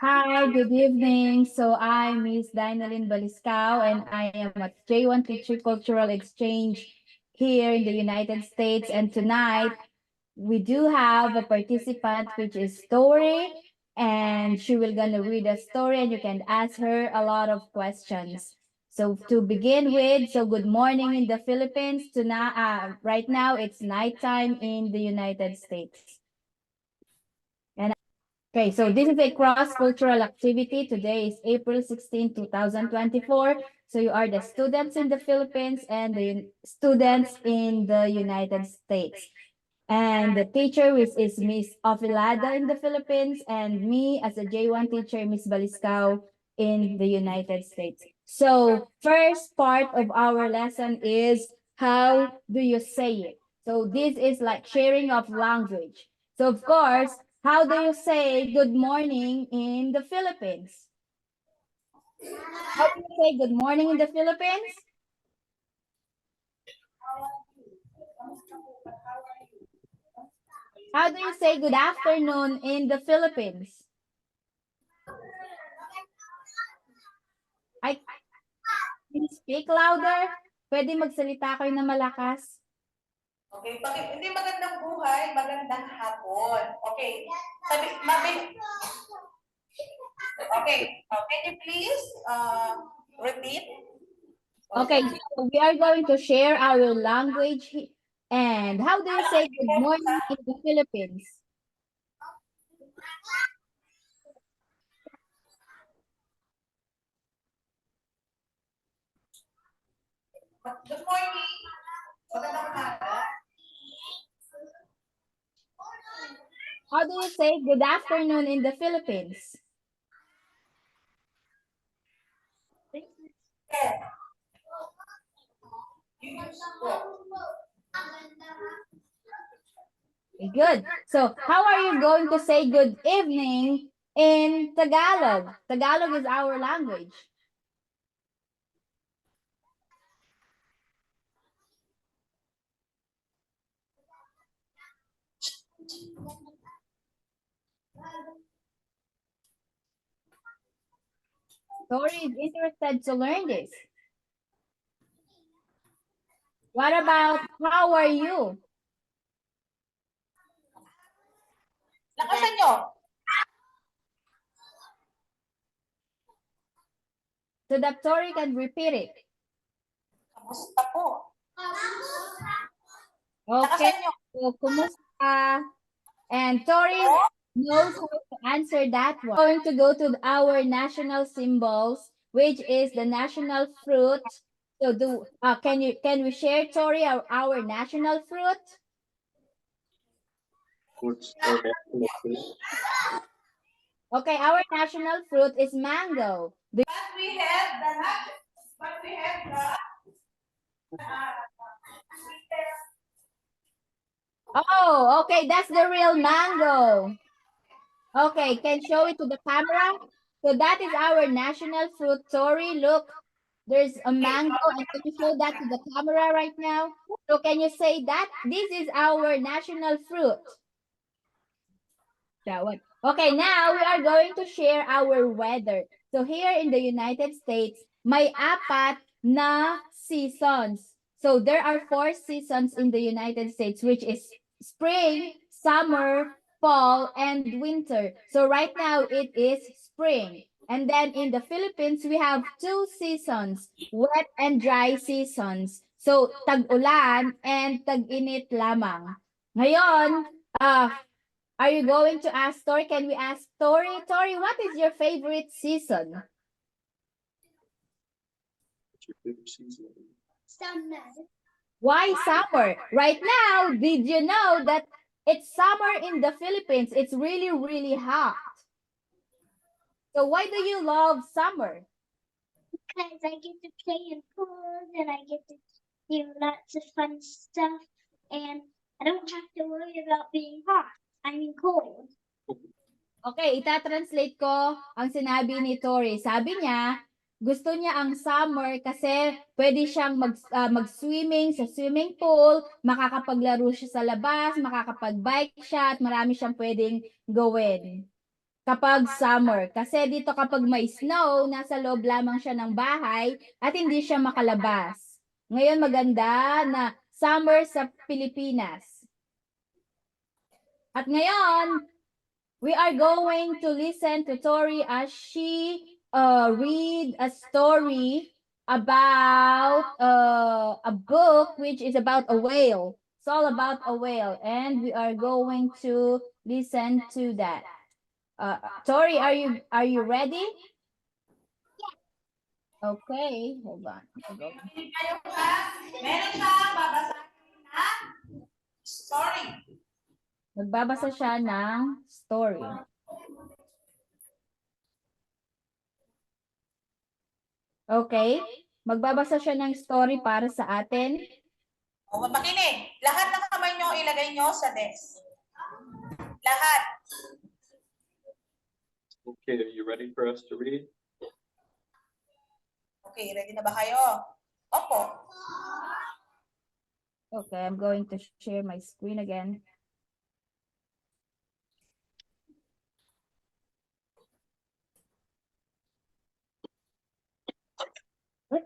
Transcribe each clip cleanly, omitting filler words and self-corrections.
Hi, good evening. So I'm Miss Dinalyn Baliscao and I am at J1 Teacher Cultural Exchange here in the United States. And tonight we do have a participant which is Tori, and she will gonna read a story and you can ask her a lot of questions. So to begin with, so good morning in the Philippines. Tonight, right now it's nighttime in the United States. Okay, so this is a cross-cultural activity. Today is April 16, 2024. So you are the students in the Philippines and the students in the United States. And the teacher is Miss Ofilada in the Philippines and me as a J1 teacher, Miss Baliscao in the United States. So first part of our lesson is how do you say it? So this is like sharing of language. So of course, how do you say good morning in the Philippines? How do you say good morning in the Philippines? How do you say good afternoon in the Philippines? I can you speak louder? Pwede magsalita kayo na malakas? Okay, pag hindi magandang buhay, magandang hapon. Okay. Okay, can you please repeat? Okay, so we are going to share our language. And how do you say good morning in the Philippines? Good morning. Magandang umaga. How do you say good afternoon in the Philippines? Okay, good. So how are you going to say good evening in Tagalog? Tagalog is our language. Tori is interested to learn this. What about how are you? Lakasan nyo. So that Tori can repeat it. Kamusta po? Okay. Lakasan nyo. So, kumusta? And Tori knows how to answer that one. We're going to go to our national symbols, which is the national fruit. So can we share, Tori, our national fruit? Okay, our national fruit is mango. But we have the Oh, okay, that's the real mango. Okay, can show it to the camera. So that is our national fruit, Tori. Look, there's a mango, and can you show that to the camera right now? So can you say that this is our national fruit? That one. Okay, now we are going to share our weather. So here in the United States, may apat na seasons. So there are 4 seasons in the United States, which is spring, summer, fall, and winter. So right now it is spring. And then in the Philippines, we have 2 seasons, wet and dry seasons. So tag-ulan and tag-init lamang. Ngayon, are you going to ask Tori? Can we ask Tori? Tori, what is your favorite season? Summer. Why summer? Right now, did you know that it's summer in the Philippines? It's really, really hot. So why do you love summer? Because I get to play in pools and I get to do lots of fun stuff and I don't have to worry about being hot. I mean cold. Okay, ita-translate ko ang sinabi ni Tori. Sabi niya, gusto niya ang summer kasi pwede siyang mag-swimming sa swimming pool, makakapaglaro siya sa labas, makakapag-bike siya, at marami siyang pwedeng gawin. kapag summer. Kasi dito kapag may snow, nasa loob lamang siya ng bahay at hindi siya makalabas. Ngayon maganda na summer sa Pilipinas. At ngayon, we are going to listen to Tori as she read a story about a book which is about a whale. It's all about a whale, and we are going to listen to that. Tori, are you ready? Okay, hold on. Makinig kayo ha. Meron siyang babasahin na story. Magbabasa siya ng story. Okay? Magbabasa siya ng story para sa atin. O, makinig. Lahat ng kamay nyo ilagay nyo sa desk. Lahat. Okay, are you ready for us to read? Okay, ready na ba kayo? Opo. Okay, I'm going to share my screen again. What?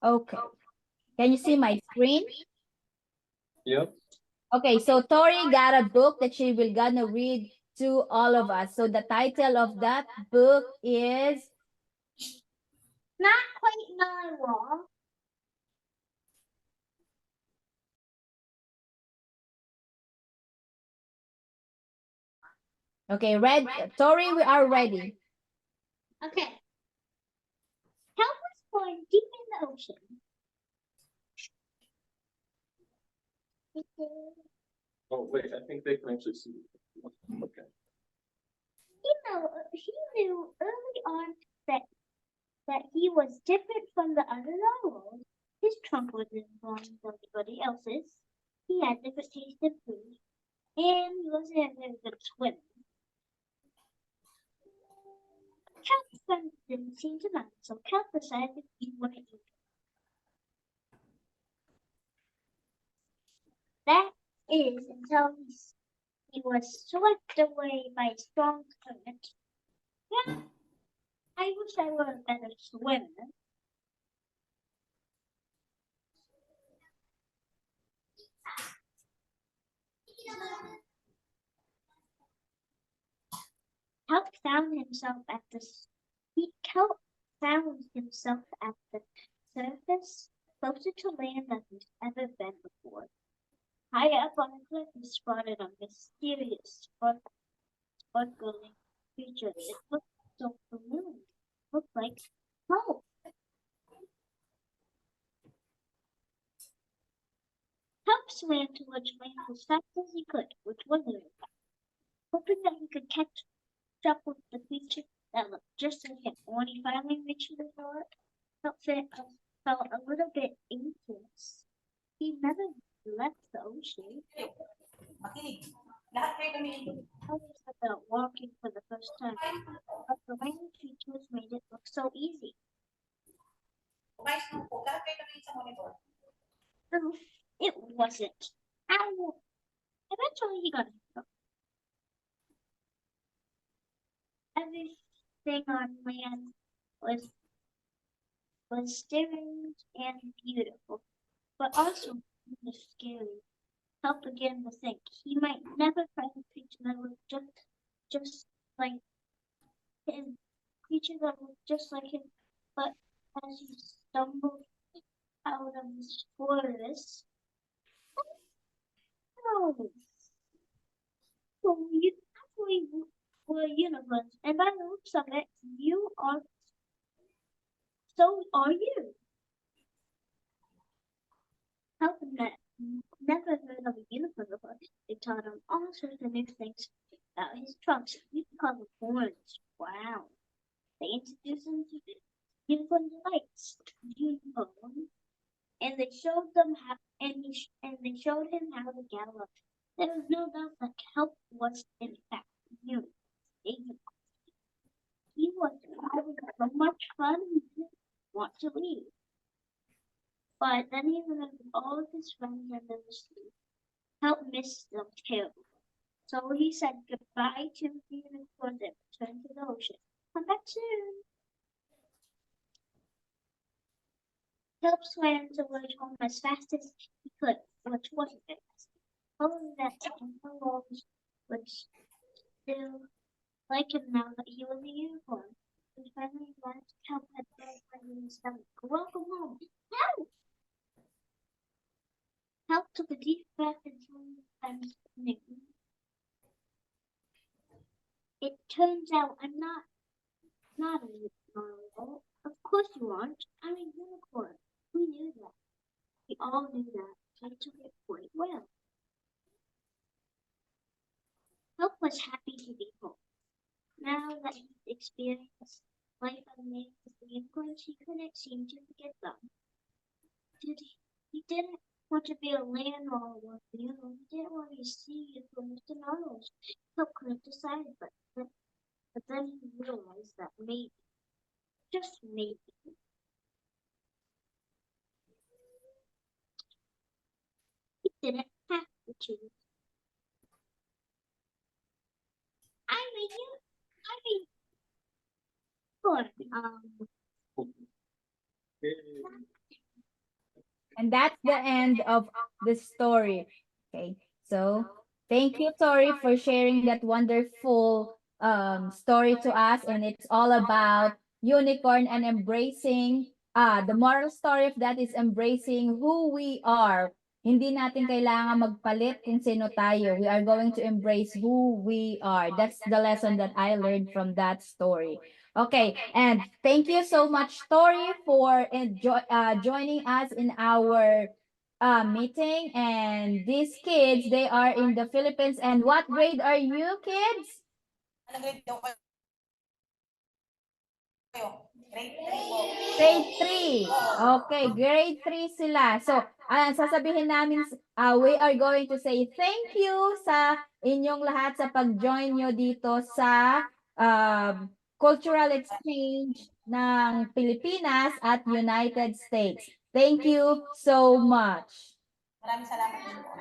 Okay. Can you see my screen? Yep. Okay, so Tori got a book that she will gonna read to all of us. So the title of that book is Not quite narwhal. okay, Tori, we are ready. Okay. Help was born deep in the ocean. Oh, wait, I think they can actually see. Okay. He knew early on that he was different from the other narwhals. His trunk wasn't as long as everybody else's. He had different tastes in food, and he wasn't a very good swimmer. Cal's friends didn't seem to mind, so Cal decided he wouldn't eat. That is until he was swept away by a strong current. Yeah, I wish I were a better swimmer. Kelp found himself at the Kelp found himself at the surface, closer to land than he's ever been before. High up on a cliff, he spotted a mysterious, sparkling creature. It looked so familiar. It looked like Kelp. Kelp swam towards land as fast as he could, which was very fast, hoping that he could catch up with the creature that looked just like him. When he finally reached the shore, Kelp felt a little bit anxious. He never left the ocean. Makinig. Lahat kayo gamitin. Kelp was about walking for the first time, but the rainy creatures made it look so easy. Umayos mo po. Lahat kayo gamitin sa monitor. No, it wasn't. Ow! Eventually he got it. Everything on land was strange and beautiful, but also scary. Kelp began to think he might never find a creature that looked just like him. Creature that looked just like him, but as he stumbled out of the forest, oh, so you actually were unicorns, and by the looks of it, you are. So are you. Kelp never heard of a unicorn before. They taught him all sorts of new things about his trunks. You can call them horns. Wow. They introduced him to unicorn delights, unicorn, and they showed them how, and they showed him how to gallop. There was no doubt that Kelp was in fact human. He He was having so much fun he didn't want to leave. But then he remembered all of his friends and the sea. Help missed them terribly. So he said goodbye to the unicorns and returned to the ocean. Come back soon. Help swam towards home as fast as he could, which wasn't very fast. Hoping that the wolves would still like him now that he was a unicorn. His friendly last help had butterflies in his stomach. Welcome home. Help! Help took a deep breath and told his nickname. It turns out I'm not a unicorn. Of course you aren't. I'm a unicorn. We knew that. We all knew that. So I took it quite well. Hope was happy to be home. Now that he'd experienced life amazing with the unicorns, he couldn't seem to forget them. He didn't want to be a landlord or he didn't want to see unicorns to Mars. Hope couldn't decide, but then he realized that maybe, just maybe, he didn't have to choose. And that's the end of the story. Okay, so thank you, Tori, for sharing that wonderful story to us. And it's all about unicorn and embracing, the moral story of that is embracing who we are. Hindi natin kailangan magpalit kung sino tayo. We are going to embrace who we are. That's the lesson that I learned from that story. Okay, and thank you so much, Tori, for joining us in our meeting. And these kids, they are in the Philippines. And what grade are you, kids? Anong grade daw kayo? Grade 3 po. Grade 3. Okay, grade 3 sila. So, sasabihin namin, we are going to say thank you sa inyong lahat sa pag-join nyo dito sa cultural exchange ng Pilipinas at United States. Thank you so much. Maraming salamat din po.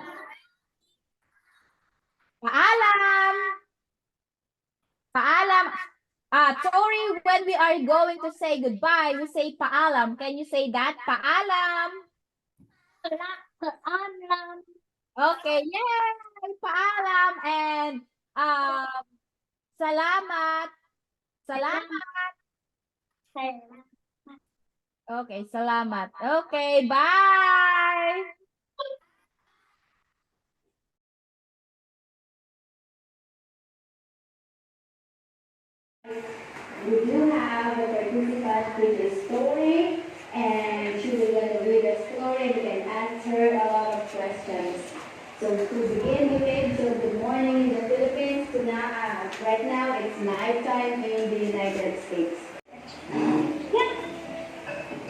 Paalam! Paalam! Tori, when we are going to say goodbye, we say paalam. Can you say that? Paalam! Paalam. Okay, yay! Paalam and salamat. Salamat. Okay, salamat. Okay, bye! We do have a participant with a story, and she will gonna read the story and you can ask her a lot of questions. So to begin with it, so good morning in the Philippines. Right now it's nighttime in the United States. Yeah.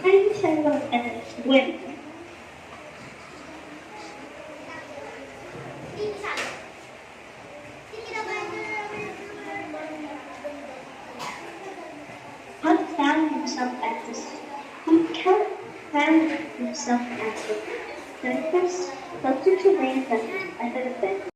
I'm sorry and when. Hunt found himself at the surface, closer to land than he'd ever been